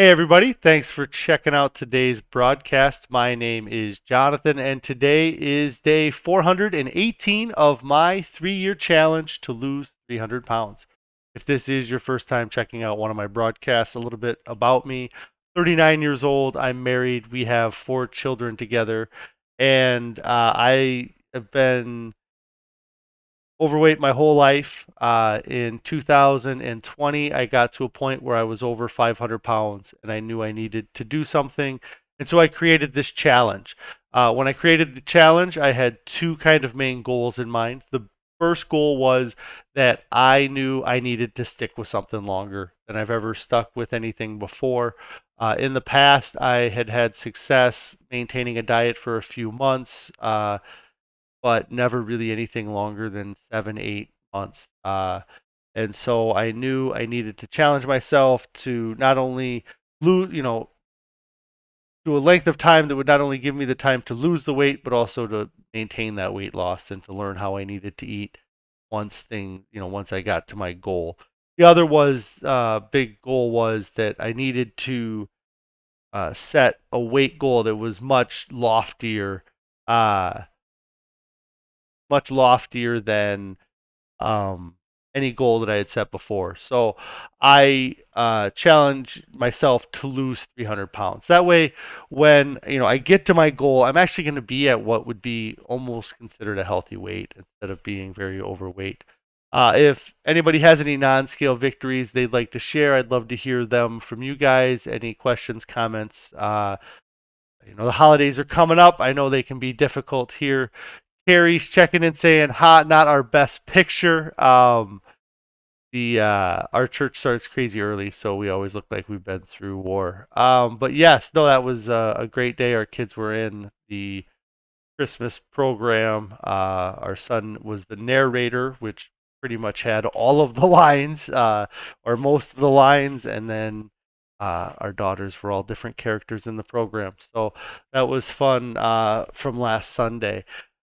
Hey, everybody. Thanks for checking out today's broadcast. My name is Jonathan, and today is day 418 of my 3 year challenge to lose 300 pounds. If this is your first time checking out one of my broadcasts, a little bit about me: 39 years old, I'm married, we have 4 children together, and I have been overweight my whole life. In 2020, I got to a point where I was over 500 pounds and I knew I needed to do something. And so I created this challenge. When I created the challenge, I had two kind of main goals in mind. The first goal was that I knew I needed to stick with something longer than I've ever stuck with anything before. In the past, I had had success maintaining a diet for a few months. But never really anything longer than 7, 8 months. And so I knew I needed to challenge myself to not only lose, to a length of time that would not only give me the time to lose the weight, but also to maintain that weight loss and to learn how I needed to eat once I got to my goal. The other big goal was that I needed to set a weight goal that was uh, much loftier than any goal that I had set before. So I challenge myself to lose 300 pounds. That way, when I get to my goal, I'm actually going to be at what would be almost considered a healthy weight instead of being very overweight. If anybody has any non-scale victories they'd like to share, I'd love to hear them from you guys. Any questions, comments? The holidays are coming up. I know they can be difficult here. Carrie's checking in saying, "Hot, not our best picture." The Our church starts crazy early, so we always look like we've been through war. But yes, no, that was a great day. Our kids were in the Christmas program. Our son was the narrator, which pretty much had all of the lines, or most of the lines, and then our daughters were all different characters in the program. So that was fun from last Sunday.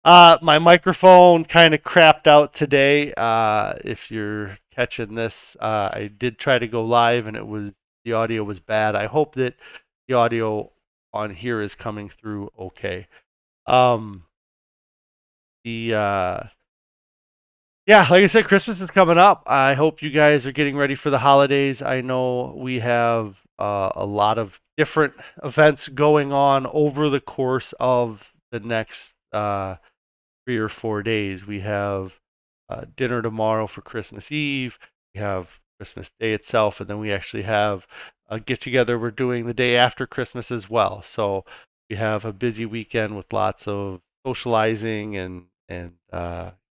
My microphone kind of crapped out today. If you're catching this, I did try to go live and the audio was bad. I hope that the audio on here is coming through okay. Um, the Yeah, like I said, Christmas is coming up. I hope you guys are getting ready for the holidays. I know we have a lot of different events going on over the course of the next 3 or 4 days. We have dinner tomorrow for Christmas Eve. We have Christmas Day itself, and then we actually have a get together we're doing the day after Christmas as well. So we have a busy weekend with lots of socializing and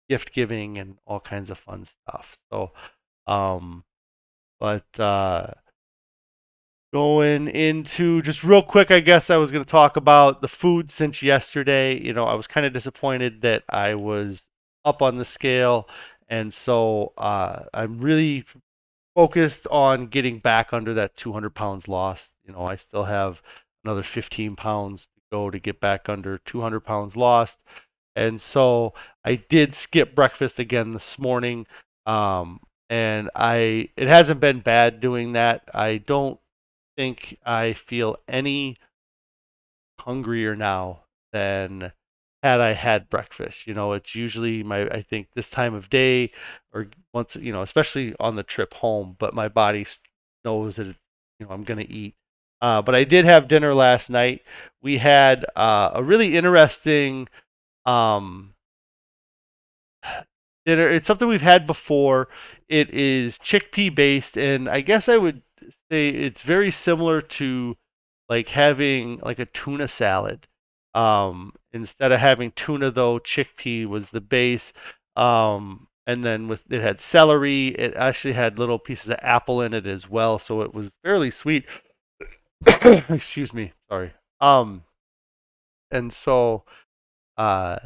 gift giving and all kinds of fun stuff. So, um, but going into just real quick, I guess I was going to talk about the food since yesterday. I was kind of disappointed that I was up on the scale, and so I'm really focused on getting back under that 200 pounds lost. I still have another 15 pounds to go to get back under 200 pounds lost, and so I did skip breakfast again this morning. And it hasn't been bad doing that. I don't think I feel any hungrier now than had I had breakfast. It's usually I think this time of day or once, especially on the trip home, but my body knows that I'm going to eat. But I did have dinner last night. We had a really interesting um, dinner. It's something we've had before. It is chickpea based, and I guess I would say it's very similar to like having like a tuna salad. Instead of having tuna though, chickpea was the base. And then with it had celery. It actually had little pieces of apple in it as well, so it was fairly sweet. Excuse me, sorry. And so uh,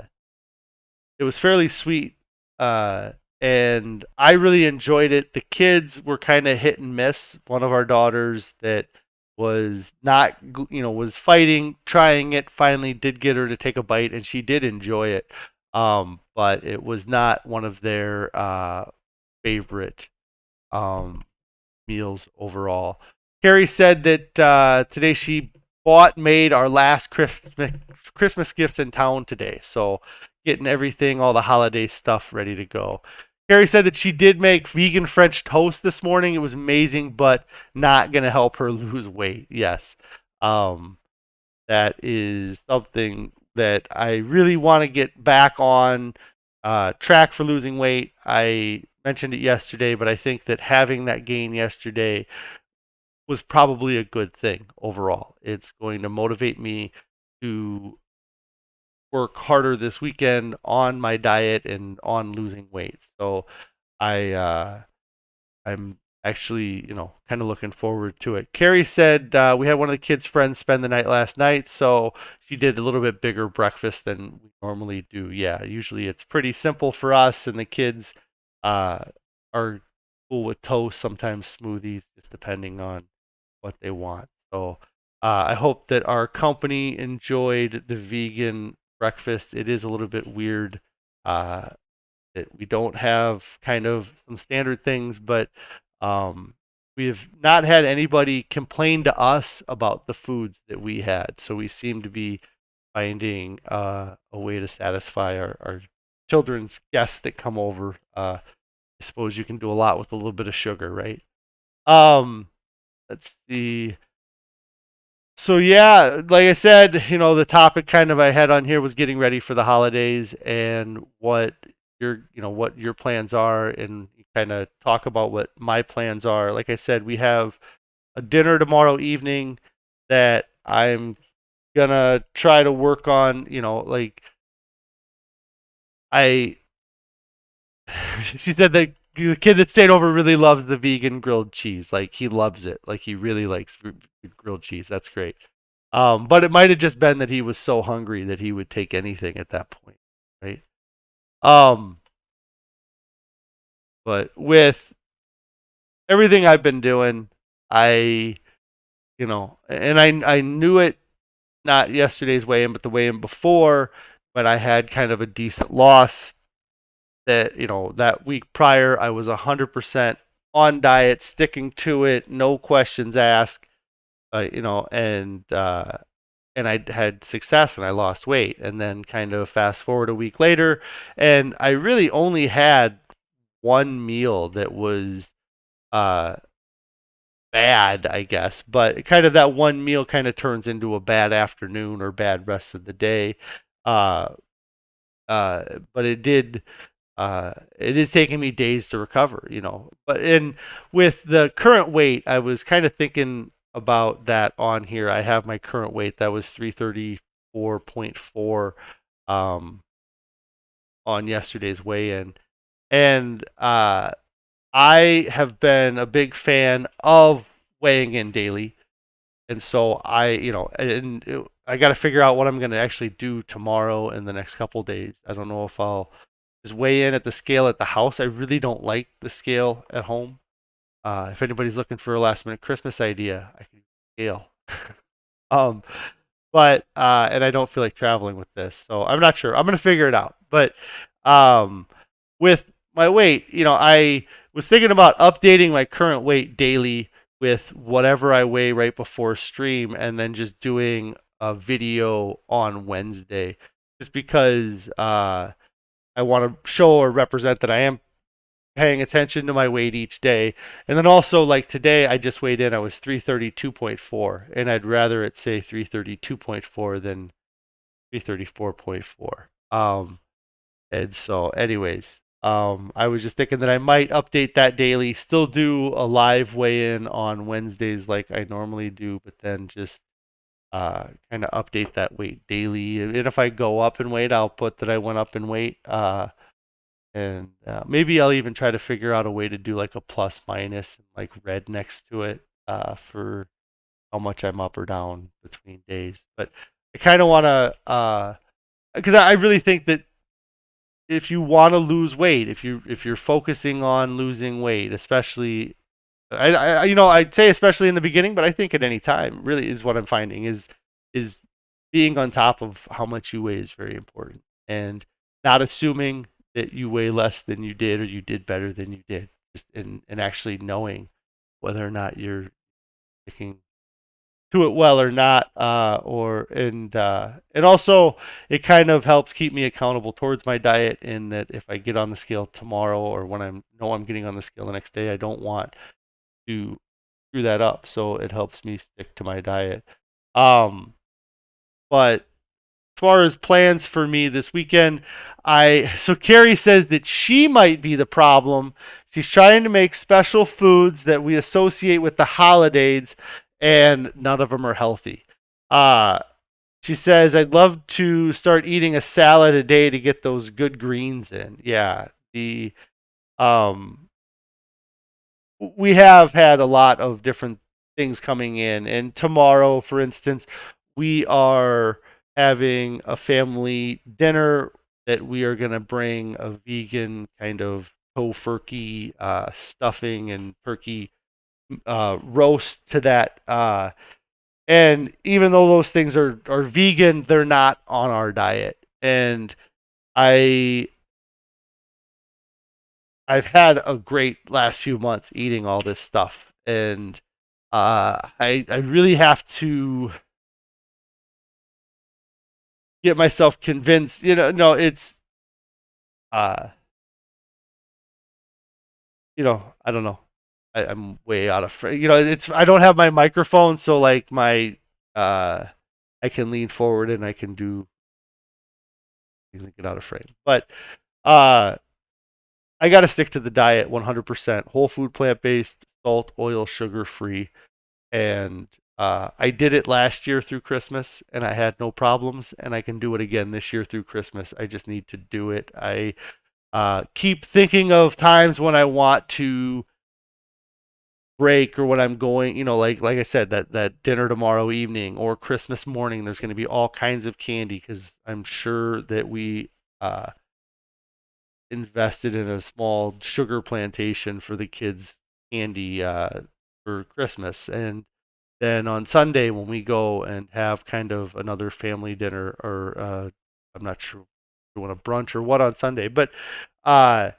it was fairly sweet, uh, and I really enjoyed it. The kids were kind of hit and miss. One of our daughters that was not, was fighting, trying it, finally did get her to take a bite, and she did enjoy it. But it was not one of their favorite um, meals overall. Carrie said that today she made our last Christmas gifts in town today. So getting everything, all the holiday stuff ready to go. Carrie said that she did make vegan French toast this morning. It was amazing, but not going to help her lose weight. Yes. Um, that is something that I really want to get back on track for losing weight. I mentioned it yesterday, but I think that having that gain yesterday was probably a good thing overall. It's going to motivate me to work harder this weekend on my diet and on losing weight. So I I'm actually, kind of looking forward to it. Carrie said we had one of the kids' friends spend the night last night, so she did a little bit bigger breakfast than we normally do. Yeah, usually it's pretty simple for us, and the kids uh, are cool with toast, sometimes smoothies, just depending on what they want. So I hope that our company enjoyed the vegan breakfast. It is a little bit weird uh, that we don't have kind of some standard things, but we've not had anybody complain to us about the foods that we had. So we seem to be finding a way to satisfy our children's guests that come over. I suppose you can do a lot with a little bit of sugar, right? Um, let's see. So yeah, like I said, the topic kind of I had on here was getting ready for the holidays and what your plans are, and kind of talk about what my plans are. Like I said, we have a dinner tomorrow evening that I'm gonna try to work on, like I she said that the kid that stayed over really loves the vegan grilled cheese. Like he loves it. Like he really likes grilled cheese. That's great. But it might have just been that he was so hungry that he would take anything at that point, right? Um, but with everything I've been doing, I, and I knew it not yesterday's weigh-in, but the weigh-in before, but I had kind of a decent loss that, that week prior, I was 100% on diet, sticking to it, no questions asked, and I had success and I lost weight. And then kind of fast forward a week later, and I really only had one meal that was uh, bad, I guess. But kind of that one meal kind of turns into a bad afternoon or bad rest of the day. Uh, but it is taking me days to recover, But with the current weight, I was kind of thinking about that on here. I have my current weight that was 334.4 um, on yesterday's weigh-in, and I have been a big fan of weighing in daily, and so I got to figure out what I'm going to actually do tomorrow and the next couple days. I don't know if I'll just weigh in at the scale at the house. I really don't like the scale at home. If anybody's looking for a last minute Christmas idea, I can scale. um, but and I don't feel like traveling with this, so I'm not sure. I'm gonna figure it out. But um, with my weight, I was thinking about updating my current weight daily with whatever I weigh right before stream, and then just doing a video on Wednesday, just because I want to show or represent that I am paying attention to my weight each day. And then also, like today, I just weighed in, I was 332.4, and I'd rather it say 332.4 than 334.4. And so, anyways, I was just thinking that I might update that daily, still do a live weigh in on Wednesdays like I normally do, but then just kind of update that weight daily. And if I go up in weight, I'll put that I went up in weight. And maybe I'll even try to figure out a way to do like a plus minus and like red next to it for how much I'm up or down between days. But I kind of want to, because I really think that if you want to lose weight, if you're focusing on losing weight, especially, I'd say especially in the beginning, but I think at any time really is what I'm finding is being on top of how much you weigh is very important, and not assuming that you weigh less than you did or you did better than you did, just and actually knowing whether or not you're sticking to it well or not, and also it kind of helps keep me accountable towards my diet in that if I get on the scale tomorrow or when I'm getting on the scale the next day, I don't want to screw that up. So it helps me stick to my diet. Um, but as far as plans for me this weekend, so Carrie says that she might be the problem. She's trying to make special foods that we associate with the holidays, and none of them are healthy. Uh, she says, I'd love to start eating a salad a day to get those good greens in. Yeah, um, we have had a lot of different things coming in. And tomorrow, for instance, we are having a family dinner that we are going to bring a vegan kind of tofurkey stuffing and turkey roast to that. And even though those things are vegan, they're not on our diet. And I I've had a great last few months eating all this stuff, and I really have to get myself convinced. No, it's uh, I don't know. I'm way out of frame. It's I don't have my microphone, so like my uh, I can lean forward and I can do things and get out of frame. But uh, I got to stick to the diet 100%. Whole food, plant based, salt, oil, sugar free. And I did it last year through Christmas, and I had no problems. And I can do it again this year through Christmas. I just need to do it. I keep thinking of times when I want to break or when I'm going, like I said, that dinner tomorrow evening or Christmas morning. There's going to be all kinds of candy because I'm sure that we invested in a small sugar plantation for the kids' candy for Christmas. And then on Sunday, when we go and have kind of another family dinner, or I'm not sure if you want a brunch or what on Sunday, but uh,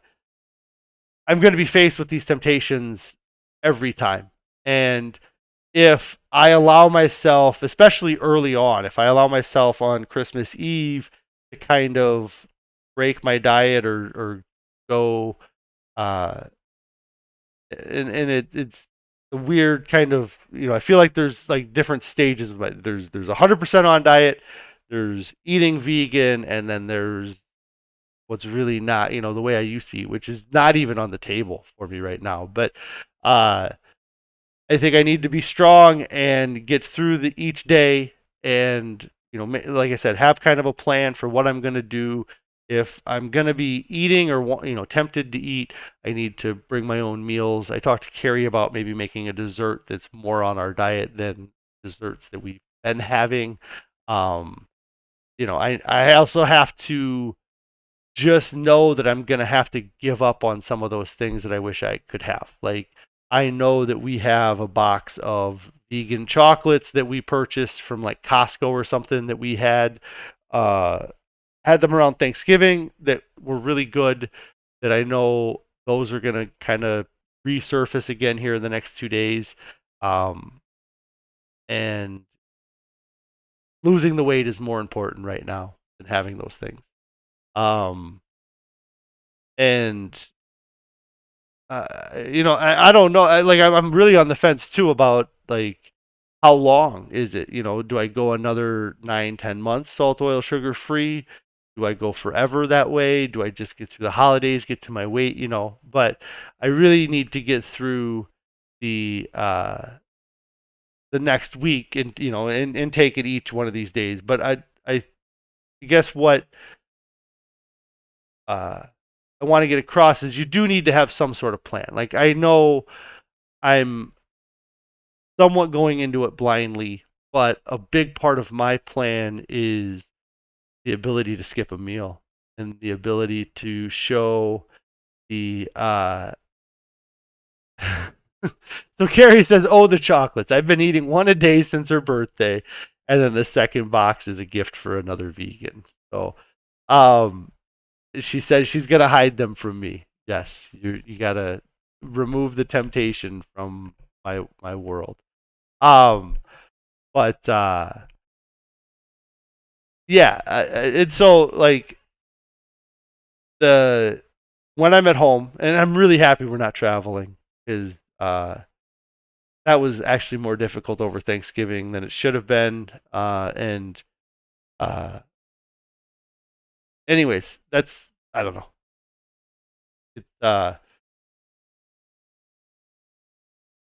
I'm going to be faced with these temptations every time. And if I allow myself, especially early on, if I allow myself on Christmas Eve to kind of break my diet or go, uh, and it's a weird kind of, I feel like there's like different stages of it. There's 100% on diet, there's eating vegan, and then there's what's really not, the way I used to eat, which is not even on the table for me right now. But uh, I think I need to be strong and get through each day, and like I said, have kind of a plan for what I'm going to do. If I'm going to be eating or tempted to eat, I need to bring my own meals. I talked to Carrie about maybe making a dessert that's more on our diet than desserts that we've been having. Um, I also have to just know that I'm going to have to give up on some of those things that I wish I could have. Like, I know that we have a box of vegan chocolates that we purchased from like Costco or something that we uh, had them around Thanksgiving that were really good, that I know those are going to kind of resurface again here in the next 2 days. Um, and losing the weight is more important right now than having those things. Um, and I don't know. I'm really on the fence too about like how long is it? Do I go another 9, 10 months salt, oil, sugar free? Do I go forever that way? Do I just get through the holidays, get to my weight? But I really need to get through the next week and and take it each one of these days. But I guess what uh, I want to get across is you do need to have some sort of plan. Like, I know I'm somewhat going into it blindly, but a big part of my plan is the ability to skip a meal and the ability to show the so Carrie says, "Oh, the chocolates. I've been eating one a day since her birthday, and then the second box is a gift for another vegan." So, um, she says she's gonna hide them from me. Yes, you gotta remove the temptation from my world. Um, but yeah, and so like the when I'm at home, and I'm really happy we're not traveling, is that was actually more difficult over Thanksgiving than it should have been. And uh, anyways, that's I don't know. It's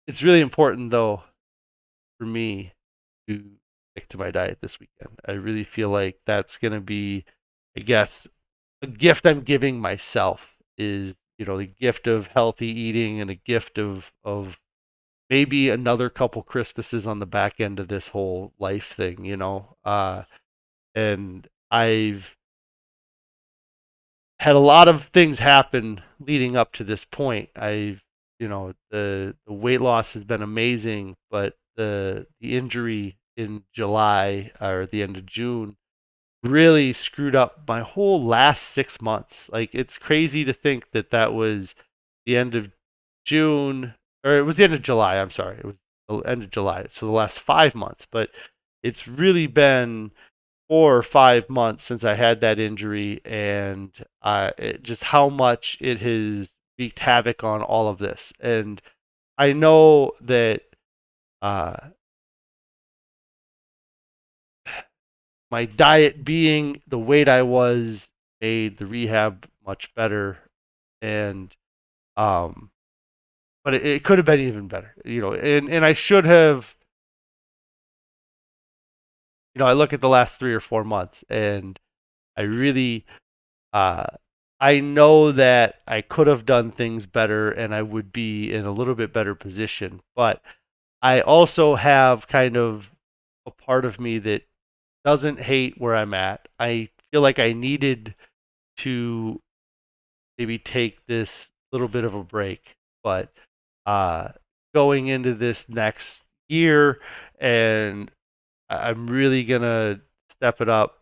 it's really important though for me to stick to my diet this weekend. I really feel like that's gonna be, I guess, a gift I'm giving myself is the gift of healthy eating and a gift of maybe another couple Christmases on the back end of this whole life thing, and I've had a lot of things happen leading up to this point. The weight loss has been amazing, but the injury in July or the end of June really screwed up my whole last 6 months. Like it's crazy to think that that was the end of June, or it was the end of July. I'm sorry, it was the end of July. So the last 5 months, but it's really been 4 or 5 months since I had that injury, and just how much it has wreaked havoc on all of this. And I know that uh, my diet being the weight I was made the rehab much better, and um, but it could have been even better, and I should have, I look at the last 3 or 4 months, and I really Uh, I know that I could have done things better and I would be in a little bit better position, but I also have kind of a part of me that doesn't hate where I'm at. I feel like I needed to maybe take this little bit of a break, but uh, going into this next year, and I'm really gonna step it up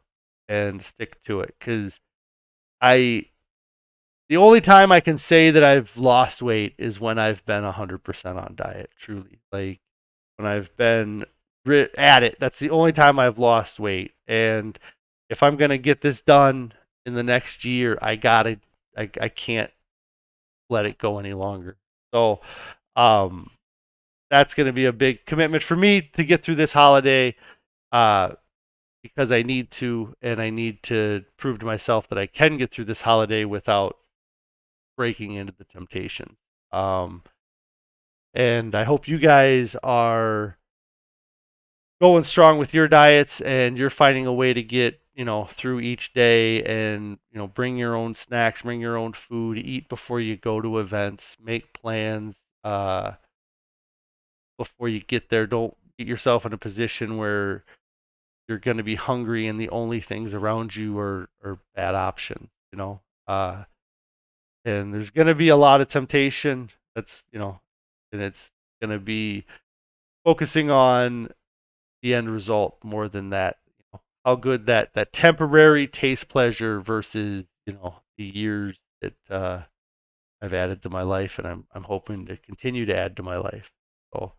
and stick to it because I the only time I can say that I've lost weight is when I've been 100% on diet, truly. Like when I've been at it, that's the only time I've lost weight. And if I'm going to get this done in the next year, I can't let it go any longer. So, um, that's going to be a big commitment for me to get through this holiday, uh, because I need to, and I need to prove to myself that I can get through this holiday without breaking into the temptation. Um, and I hope you guys are going strong with your diets and you're finding a way to get, through each day and, bring your own snacks, bring your own food, eat before you go to events, make plans before you get there. Don't get yourself in a position where you're going to be hungry and the only things around you are bad options. And there's going to be a lot of temptation. And it's going to be focusing on the end result more than that. How good that temporary taste pleasure versus the years that I've added to my life, and I'm hoping to continue to add to my life. So,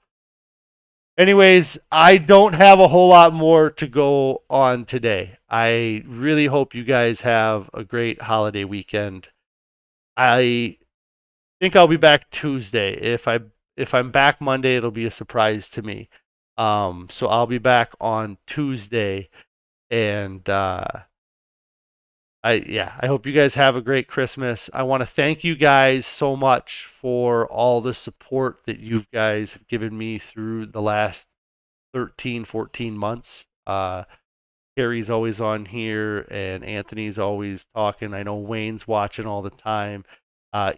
anyways, I don't have a whole lot more to go on today. I really hope you guys have a great holiday weekend. I think I'll be back Tuesday. If I'm back Monday, it'll be a surprise to me. So I'll be back on Tuesday, and I hope you guys have a great Christmas. I want to thank you guys so much for all the support that you guys have given me through the last 13, 14 months. Carrie's always on here, and Anthony's always talking. I know Wayne's watching all the time.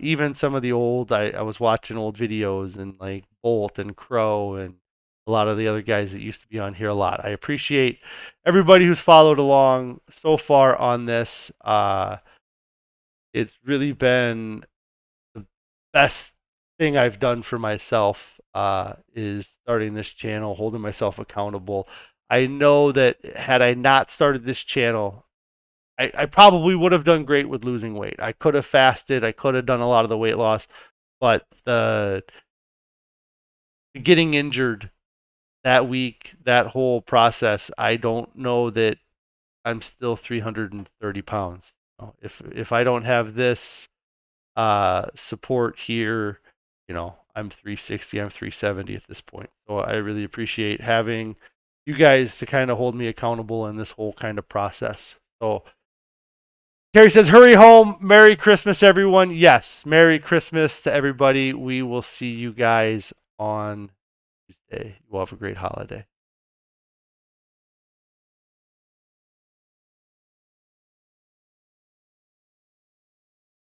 Even some of the I was watching old videos and like Bolt and Crow and a lot of the other guys that used to be on here a lot. I appreciate everybody who's followed along so far on this. It's really been the best thing I've done for myself, is starting this channel, holding myself accountable. I know that had I not started this channel, I probably would have done great with losing weight. I could have fasted. I could have done a lot of the weight loss, but the getting injured that week, that whole process, I don't know that I'm still 330 pounds. If I don't have this support here, I'm 360, I'm 370 at this point. So I really appreciate having you guys to kind of hold me accountable in this whole kind of process. So Carrie says, hurry home. Merry Christmas, everyone. Yes, Merry Christmas to everybody. We will see you guys on Tuesday. You all have a great holiday.